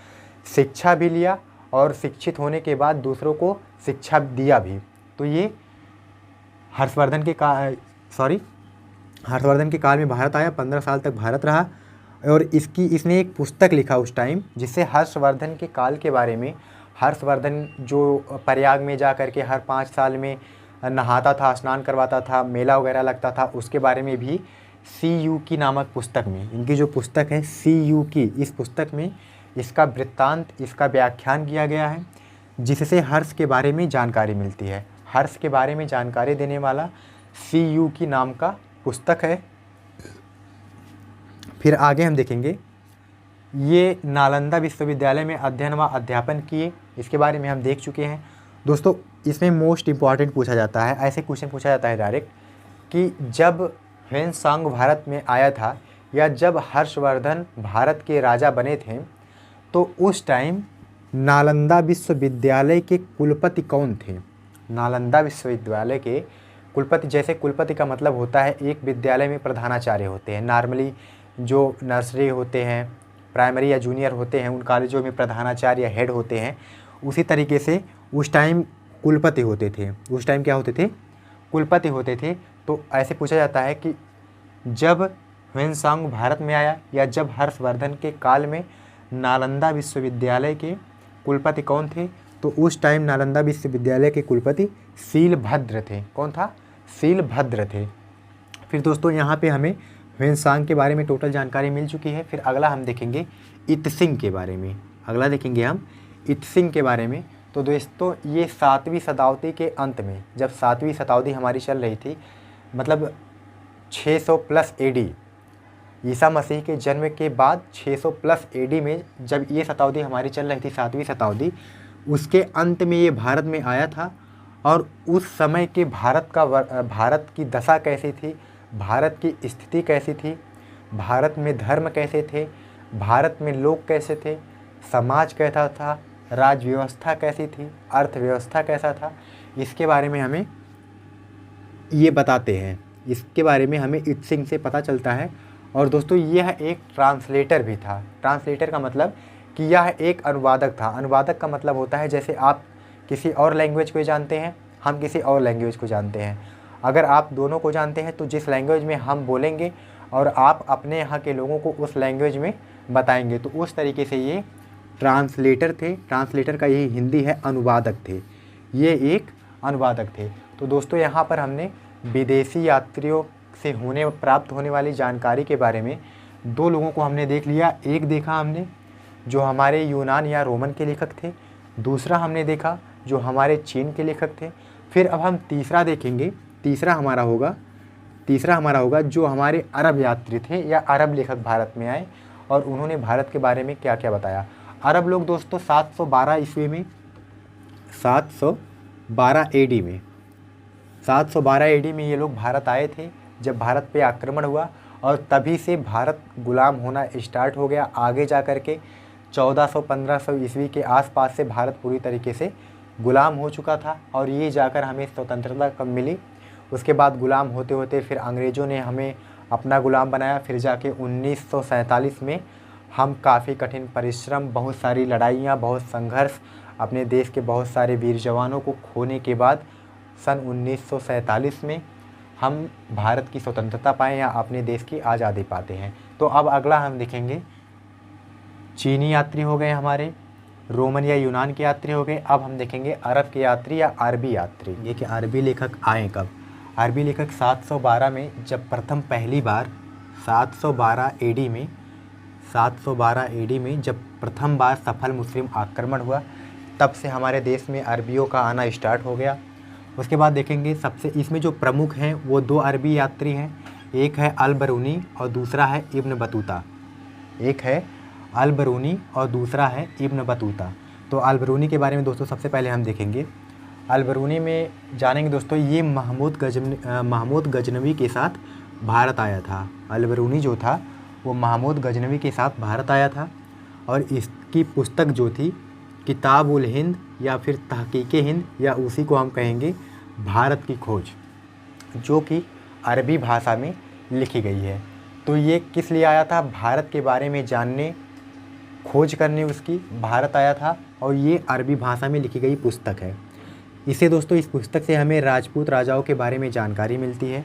शिक्षा भी लिया और शिक्षित होने के बाद दूसरों को शिक्षा दिया भी। तो ये हर्षवर्धन के काल में भारत आया, 15 साल तक भारत रहा। और इसने एक पुस्तक लिखा उस टाइम, जिससे हर्षवर्धन के काल के बारे में, हर्षवर्धन जो प्रयाग में जा कर के हर 5 साल में नहाता था, स्नान करवाता था, मेला वगैरह लगता था, उसके बारे में भी CUK नामक पुस्तक में, इनकी जो पुस्तक है CUK, इस पुस्तक में इसका वृत्तांत, इसका व्याख्यान किया गया है, जिससे हर्ष के बारे में जानकारी मिलती है। हर्ष के बारे में जानकारी देने वाला CUK नाम का पुस्तक है। फिर आगे हम देखेंगे, ये नालंदा विश्वविद्यालय में अध्ययन व अध्यापन किए, इसके बारे में हम देख चुके हैं। दोस्तों इसमें मोस्ट इम्पॉर्टेंट पूछा जाता है, ऐसे क्वेश्चन पूछा जाता है डायरेक्ट, कि जब ह्वेनसांग भारत में आया था या जब हर्षवर्धन भारत के राजा बने थे, तो उस टाइम नालंदा विश्वविद्यालय के कुलपति कौन थे। नालंदा विश्वविद्यालय के कुलपति, जैसे कुलपति का मतलब होता है एक विद्यालय में प्रधानाचार्य होते हैं। नॉर्मली जो नर्सरी होते हैं, प्राइमरी या जूनियर होते हैं, उन कॉलेजों में प्रधानाचार्य या हेड होते हैं। उसी तरीके से उस टाइम कुलपति होते थे। उस टाइम क्या होते थे, कुलपति होते थे। तो ऐसे पूछा जाता है कि जब ह्वेनसांग भारत में आया या जब हर्षवर्धन के काल में नालंदा विश्वविद्यालय के कुलपति कौन थे, तो उस टाइम नालंदा विश्वविद्यालय के कुलपति शीलभद्र थे। कौन था, शीलभद्र थे। फिर दोस्तों यहाँ पे हमें ह्वेनसांग के बारे में टोटल जानकारी मिल चुकी है। फिर अगला हम देखेंगे इत्सिंग के बारे में। अगला देखेंगे हम इत्सिंग के बारे में। तो दोस्तों ये 7वीं शताब्दी के अंत में, जब 7वीं शताब्दी हमारी चल रही थी, मतलब 600 प्लस AD, ईसा मसीह के जन्म के बाद 600 प्लस AD में जब ये शताब्दी हमारी चल रही थी, 7वीं शताब्दी, उसके अंत में ये भारत में आया था। और उस समय के भारत की दशा कैसी थी, भारत की स्थिति कैसी थी, भारत में धर्म कैसे थे, भारत में लोग कैसे थे, समाज कैसा था, राज्य व्यवस्था कैसी थी, अर्थव्यवस्था कैसा था, इसके बारे में हमें ये बताते हैं। इसके बारे में हमें इत्सिंग से पता चलता है। और दोस्तों यह एक ट्रांसलेटर भी था। ट्रांसलेटर का मतलब कि यह एक अनुवादक था। अनुवादक का मतलब होता है जैसे आप किसी और लैंग्वेज को जानते हैं, हम किसी और लैंग्वेज को जानते हैं। अगर आप दोनों को जानते हैं तो जिस लैंग्वेज में हम बोलेंगे और आप अपने यहाँ के लोगों को उस लैंग्वेज में बताएंगे, तो उस तरीके से ये ट्रांसलेटर थे। ट्रांसलेटर का यही हिंदी है, अनुवादक थे। ये एक अनुवादक थे। तो दोस्तों यहाँ पर हमने विदेशी यात्रियों से प्राप्त होने वाली जानकारी के बारे में 2 लोगों को हमने देख लिया। एक देखा हमने जो हमारे यूनान या रोमन के लेखक थे, दूसरा हमने देखा जो हमारे चीन के लेखक थे। फिर अब हम तीसरा देखेंगे। तीसरा हमारा होगा तीसरा हमारा होगा जो हमारे अरब यात्री थे या अरब लेखक भारत में आए और उन्होंने भारत के बारे में क्या क्या बताया। अरब लोग दोस्तों 712 ईस्वी में 712 एडी में 712 एडी में ये लोग भारत आए थे जब भारत पे आक्रमण हुआ, और तभी से भारत गुलाम होना स्टार्ट हो गया। आगे जा कर के 1400-1500 ईस्वी के आसपास से भारत पूरी तरीके से गुलाम हो चुका था और ये जाकर हमें स्वतंत्रता कब मिली। उसके बाद गुलाम होते होते फिर अंग्रेज़ों ने हमें अपना गुलाम बनाया। फिर जाके 1947 में हम काफ़ी कठिन परिश्रम, बहुत सारी लड़ाइयाँ, बहुत संघर्ष, अपने देश के बहुत सारे वीर जवानों को खोने के बाद सन 1947 में हम भारत की स्वतंत्रता पाएँ या अपने देश की आज़ादी पाते हैं। तो अब अगला हम देखेंगे, चीनी यात्री हो गए हमारे, रोमन या यूनान के यात्री हो गए। अब हम देखेंगे अरब के यात्री या अरबी यात्री। ये कि अरबी लेखक आए कब। अरबी लेखक 712 में जब पहली बार 712 एडी में 712 एडी में जब प्रथम बार सफल मुस्लिम आक्रमण हुआ, तब से हमारे देश में अरबियों का आना स्टार्ट हो गया। उसके बाद देखेंगे सबसे इसमें जो प्रमुख हैं वो 2 अरबी यात्री हैं, एक है अल बरूनी और दूसरा है इब्न बतूता। एक है अल बरूनी और दूसरा है इब्न बतूता। तो अल बरूनी के बारे में दोस्तों सबसे पहले हम देखेंगे। अल बरूनी में जानेंगे दोस्तों, ये महमूद गजनवी के साथ भारत आया था। अल बरूनी जो था वो महमूद गजनवी के साथ भारत आया था और इसकी पुस्तक जो थी किताबुल हिंद या फिर तहकीके हिंद या उसी को हम कहेंगे भारत की खोज, जो कि अरबी भाषा में लिखी गई है। तो ये किस लिए आया था? भारत के बारे में जानने, खोज करने उसकी भारत आया था और ये अरबी भाषा में लिखी गई पुस्तक है। इसे दोस्तों इस पुस्तक से हमें राजपूत राजाओं के बारे में जानकारी मिलती है।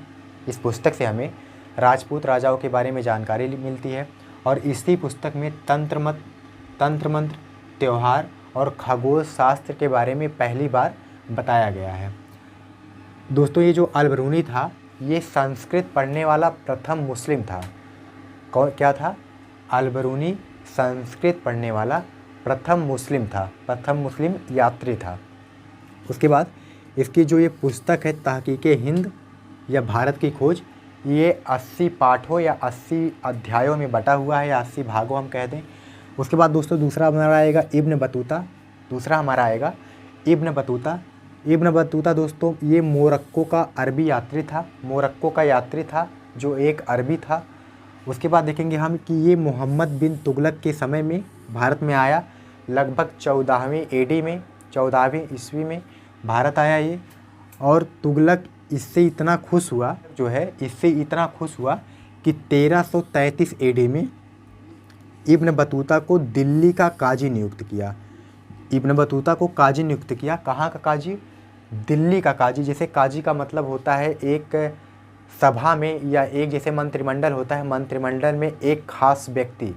इस पुस्तक से हमें राजपूत राजाओं के बारे में जानकारी मिलती है और इसी पुस्तक में तंत्र मंत्र, त्यौहार और खगोल शास्त्र के बारे में पहली बार बताया गया है। दोस्तों ये जो अल बरूनी था ये संस्कृत पढ़ने वाला प्रथम मुस्लिम था। क्या था? अल बरूनी संस्कृत पढ़ने वाला प्रथम मुस्लिम था, प्रथम मुस्लिम यात्री था। उसके बाद इसकी जो ये पुस्तक है तहकीके हिंद या भारत की खोज, ये 80 पाठों या 80 अध्यायों में बटा हुआ है या 80 भागों हम कह दें। उसके बाद दोस्तों दूसरा हमारा आएगा इब्न बतूता। दूसरा हमारा आएगा इब्न बतूता। इब्न बतूता दोस्तों ये मोरक्को का अरबी यात्री था, मोरक्को का यात्री था जो एक अरबी था। उसके बाद देखेंगे हम कि ये मोहम्मद बिन तुगलक के समय में भारत में आया, लगभग 14वीं एडी में, 14वीं ईस्वी में भारत आया ये। और तुगलक इससे इतना खुश हुआ कि 1333 एडी में इब्न बतूता को दिल्ली का काजी नियुक्त किया। इब्न बतूता को काजी नियुक्त किया। कहाँ का काजी? दिल्ली का काजी। जैसे काजी का मतलब होता है एक सभा में या एक जैसे मंत्रिमंडल होता है, मंत्रिमंडल में एक खास व्यक्ति,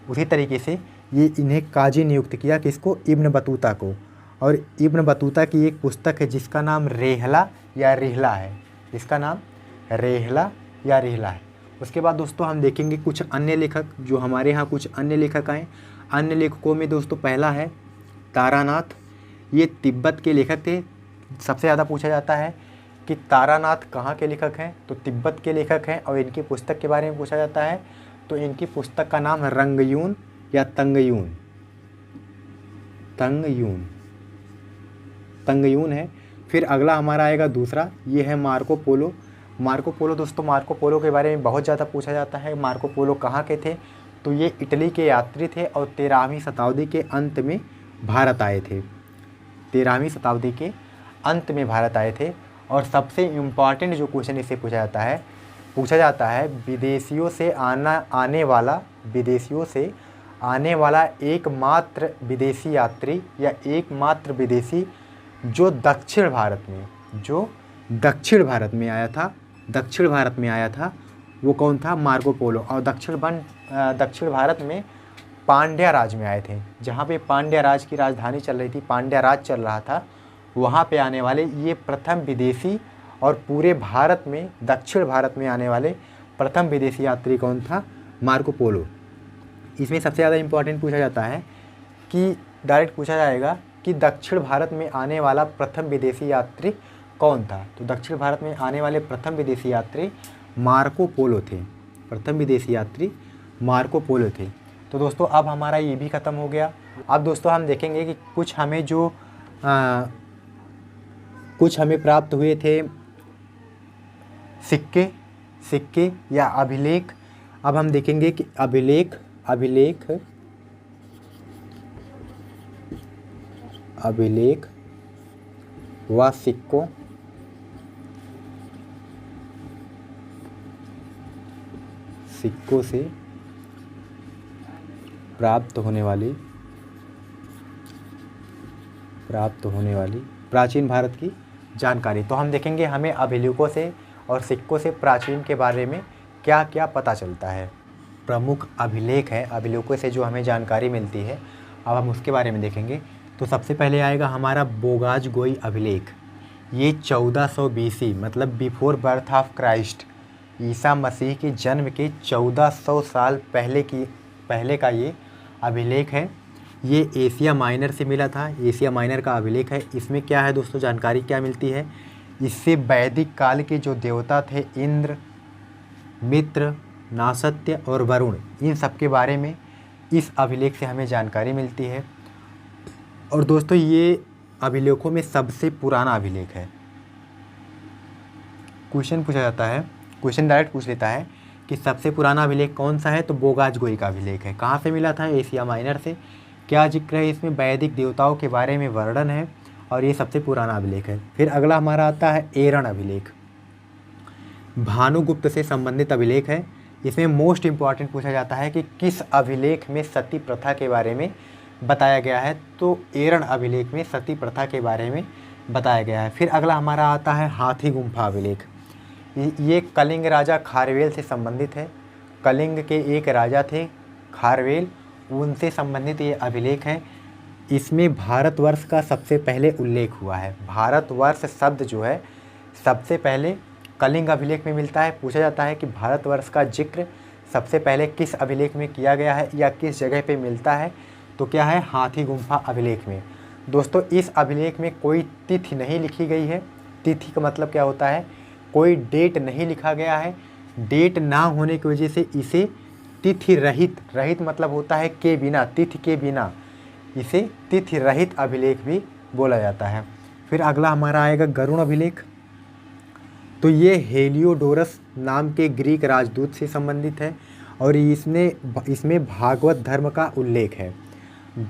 उसी तरीके से ये इन्हें काजी नियुक्त किया। किसको? इब्न बतूता को। और इब्न बतूता की एक पुस्तक है जिसका नाम रेहला या रिहला है। इसका नाम रेहला या रिहला है। उसके बाद दोस्तों हम देखेंगे कुछ अन्य लेखक, जो हमारे यहाँ कुछ अन्य लेखक आए। अन्य लेखकों में दोस्तों पहला है तारानाथ। ये तिब्बत के लेखक थे। सबसे ज़्यादा पूछा जाता है कि तारानाथ कहाँ के लेखक हैं, तो तिब्बत के लेखक हैं। और इनकी पुस्तक के बारे में पूछा जाता है तो इनकी पुस्तक का नाम रंगयून या तंगयून है। फिर अगला हमारा आएगा दूसरा, ये है मार्को पोलो। मार्को पोलो दोस्तों, मार्को पोलो के बारे में बहुत ज़्यादा पूछा जाता है। मार्को पोलो कहाँ के थे, तो ये इटली के यात्री थे और 13वीं शताब्दी के अंत में भारत आए थे। 13वीं शताब्दी के अंत में भारत आए थे। और सबसे इम्पॉर्टेंट जो क्वेश्चन इससे पूछा जाता है विदेशियों से आने वाला एकमात्र विदेशी यात्री या एकमात्र विदेशी जो दक्षिण भारत में आया था वो कौन था? Marco Polo. और दक्षिण भारत में पांड्या राज में आए थे। जहाँ पे पांड्या राज की राजधानी चल रही थी, पांड्या राज चल रहा था, वहाँ पे आने वाले ये प्रथम विदेशी और पूरे भारत में, दक्षिण भारत में आने वाले प्रथम विदेशी यात्री कौन था? Marco Polo. इसमें सबसे ज़्यादा इम्पोर्टेंट पूछा जाता है कि डायरेक्ट पूछा जाएगा कि दक्षिण भारत में आने वाला प्रथम विदेशी यात्री कौन था? तो दक्षिण भारत में आने वाले प्रथम विदेशी यात्री मार्को पोलो थे। प्रथम विदेशी यात्री मार्को पोलो थे। तो दोस्तों अब हमारा ये भी ख़त्म हो गया। अब दोस्तों हम देखेंगे कि कुछ हमें प्राप्त हुए थे सिक्के या अभिलेख। अब हम देखेंगे कि अभिलेख व सिक्कों से प्राप्त होने वाली प्राचीन भारत की जानकारी। तो हम देखेंगे हमें अभिलेखों से और सिक्कों से प्राचीन के बारे में क्या क्या पता चलता है। प्रमुख अभिलेख हैं, अभिलेखों से जो हमें जानकारी मिलती है, अब हम उसके बारे में देखेंगे। तो सबसे पहले आएगा हमारा बोगाजगोई अभिलेख। ये 1400 BC मतलब before birth of Christ, Isa Masih के जन्म के 1400 साल पहले का ये अभिलेख है। ये एशिया माइनर से मिला था, एशिया माइनर का अभिलेख है। इसमें क्या है दोस्तों, जानकारी क्या मिलती है? इससे वैदिक काल के जो देवता थे इंद्र, मित्र, नासत्य और वरुण, इन सब के बारे में इस अभिलेख से हमें जानकारी मिलती है। और दोस्तों ये अभिलेखों में सबसे पुराना अभिलेख है। क्वेश्चन पूछा जाता है, क्वेश्चन डायरेक्ट पूछ लेता है कि सबसे पुराना अभिलेख कौन सा है? तो बोगाजगोई का अभिलेख है। कहाँ से मिला था? एशिया माइनर से। क्या जिक्र है इसमें? वैदिक देवताओं के बारे में वर्णन है और ये सबसे पुराना अभिलेख है। फिर अगला हमारा आता है एरन अभिलेख। भानुगुप्त से संबंधित अभिलेख है। इसमें मोस्ट इम्पॉर्टेंट पूछा जाता है कि किस अभिलेख में सती प्रथा के बारे में बताया गया है? तो एरन अभिलेख में सती प्रथा के बारे में बताया गया है। फिर अगला हमारा आता है हाथी गुम्फा अभिलेख। ये कलिंग राजा खारवेल से संबंधित है। कलिंग के एक राजा थे खारवेल, उनसे संबंधित ये अभिलेख है। इसमें भारतवर्ष का सबसे पहले उल्लेख हुआ है। भारतवर्ष शब्द जो है सबसे पहले कलिंग अभिलेख में मिलता है। पूछा जाता है कि भारतवर्ष का जिक्र सबसे पहले किस अभिलेख में किया गया है या किस जगह पे मिलता है? तो क्या है? हाथी गुम्फा अभिलेख में। दोस्तों इस अभिलेख में कोई तिथि नहीं लिखी गई है। तिथि का मतलब क्या होता है? कोई डेट नहीं लिखा गया है। डेट ना होने की वजह से इसे तिथि रहित मतलब होता है के बिना, तिथि के बिना, इसे तिथि रहित अभिलेख भी बोला जाता है। फिर अगला हमारा आएगा गरुड़ अभिलेख। तो ये हेलियोडोरस नाम के ग्रीक राजदूत से संबंधित है और इसमें भागवत धर्म का उल्लेख है।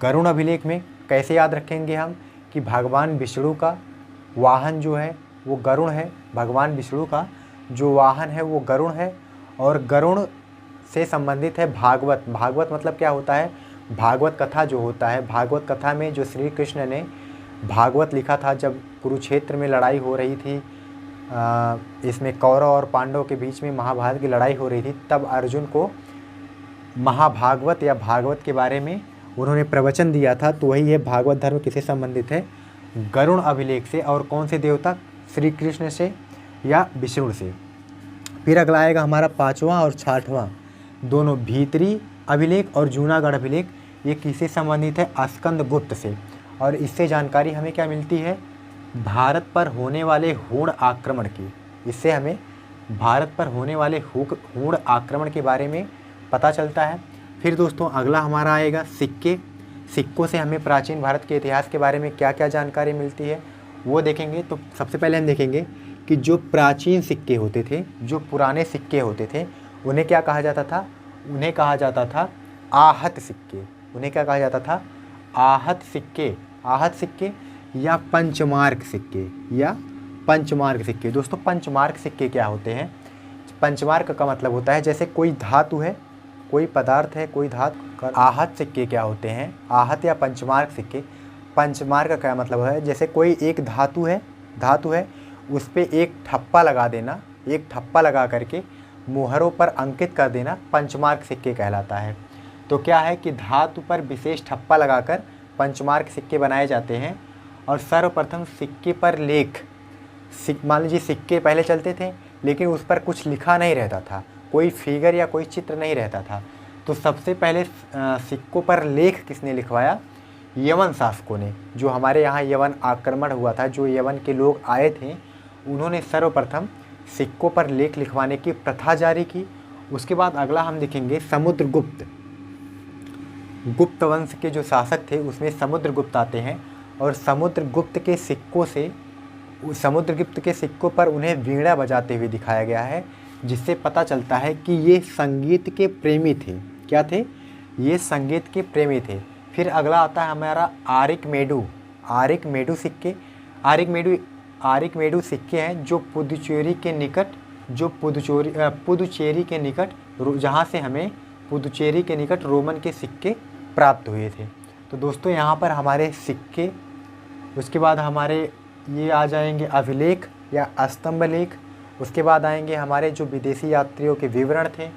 गरुड़ अभिलेख में कैसे याद रखेंगे हम कि भगवान विष्णु का वाहन जो है वो गरुड़ है। भगवान विष्णु का जो वाहन है वो गरुड़ है और गरुड़ से संबंधित है भागवत। भागवत मतलब क्या होता है? भागवत कथा जो होता है, भागवत कथा में जो श्री कृष्ण ने भागवत लिखा था जब कुरुक्षेत्र में लड़ाई हो रही थी, इसमें कौरव और पांडव के बीच में महाभारत की लड़ाई हो रही थी, तब अर्जुन को महाभागवत या भागवत के बारे में उन्होंने प्रवचन दिया था। तो वही है भागवत धर्म किससे संबंधित है? गरुड़ अभिलेख से। और कौन से देवता? श्री कृष्ण से या विष्णु से। फिर अगला आएगा हमारा पाँचवा और छठवां, दोनों भीतरी अभिलेख और जूनागढ़ अभिलेख। ये किससे संबंधित है? स्कंदगुप्त से। और इससे जानकारी हमें क्या मिलती है? भारत पर होने वाले हूण आक्रमण की। इससे हमें भारत पर होने वाले हूण आक्रमण के बारे में पता चलता है। फिर दोस्तों अगला हमारा आएगा सिक्के। सिक्कों से हमें प्राचीन भारत के इतिहास के बारे में क्या क्या जानकारी मिलती है वो देखेंगे। तो सबसे पहले हम देखेंगे कि जो प्राचीन सिक्के होते थे, जो पुराने सिक्के होते थे, उन्हें क्या कहा जाता था? उन्हें कहा जाता था आहत सिक्के। उन्हें क्या कहा जाता था? आहत सिक्के। आहत सिक्के या पंचमार्क सिक्के या पंचमार्क सिक्के। दोस्तों पंचमार्क सिक्के क्या होते हैं? पंचमार्क का मतलब होता है जैसे कोई धातु है, कोई पदार्थ है, कोई धातु। आहत सिक्के क्या होते हैं? आहत या पंचमार्क सिक्के। पंचमार्क का क्या मतलब है? जैसे कोई एक धातु है उस पर एक ठप्पा लगा देना, एक ठप्पा लगा करके मुहरों पर अंकित कर देना, पंचमार्क सिक्के कहलाता है। तो क्या है कि धातु पर विशेष ठप्पा लगाकर पंचमार्क सिक्के बनाए जाते हैं। और सर्वप्रथम सिक्के पर लेख, मान लीजिए सिक्के पहले चलते थे लेकिन उस पर कुछ लिखा नहीं रहता था, कोई फिगर या कोई चित्र नहीं रहता था। तो सबसे पहले सिक्कों पर लेख किसने लिखवाया? यवन शासकों ने। जो हमारे यहाँ यवन आक्रमण हुआ था, जो यवन के लोग आए थे, उन्होंने सर्वप्रथम सिक्कों पर लेख लिखवाने की प्रथा जारी की। उसके बाद अगला हम देखेंगे समुद्रगुप्त। गुप्त वंश के जो शासक थे उसमें समुद्रगुप्त आते हैं, और समुद्रगुप्त के सिक्कों पर उन्हें वीणा बजाते हुए दिखाया गया है, जिससे पता चलता है कि ये संगीत के प्रेमी थे। क्या थे? ये संगीत के प्रेमी थे। फिर अगला आता है हमारा आरिकमेडु सिक्के। आरिकमेडु सिक्के हैं जो पुदुचेरी के निकट जहाँ से हमें पुदुचेरी के निकट रोमन के सिक्के प्राप्त हुए थे। तो दोस्तों यहाँ पर हमारे सिक्के, उसके बाद हमारे ये आ जाएंगे अभिलेख या स्तंभ लेख, उसके बाद आएंगे हमारे जो विदेशी यात्रियों के विवरण थे,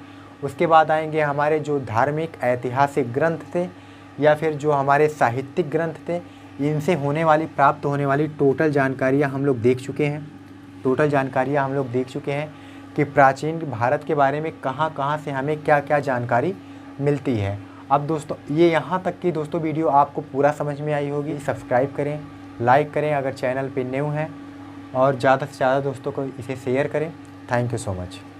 उसके बाद आएंगे हमारे जो धार्मिक ऐतिहासिक ग्रंथ थे या फिर जो हमारे साहित्यिक ग्रंथ थे। इनसे प्राप्त होने वाली टोटल जानकारियाँ हम लोग देख चुके हैं कि प्राचीन भारत के बारे में कहाँ कहाँ से हमें क्या क्या जानकारी मिलती है। अब दोस्तों ये यहाँ तक की दोस्तों वीडियो आपको पूरा समझ में आई होगी। सब्सक्राइब करें, लाइक करें अगर चैनल पे न्यू हैं, और ज़्यादा से ज़्यादा दोस्तों को इसे शेयर करें। Thank you so much.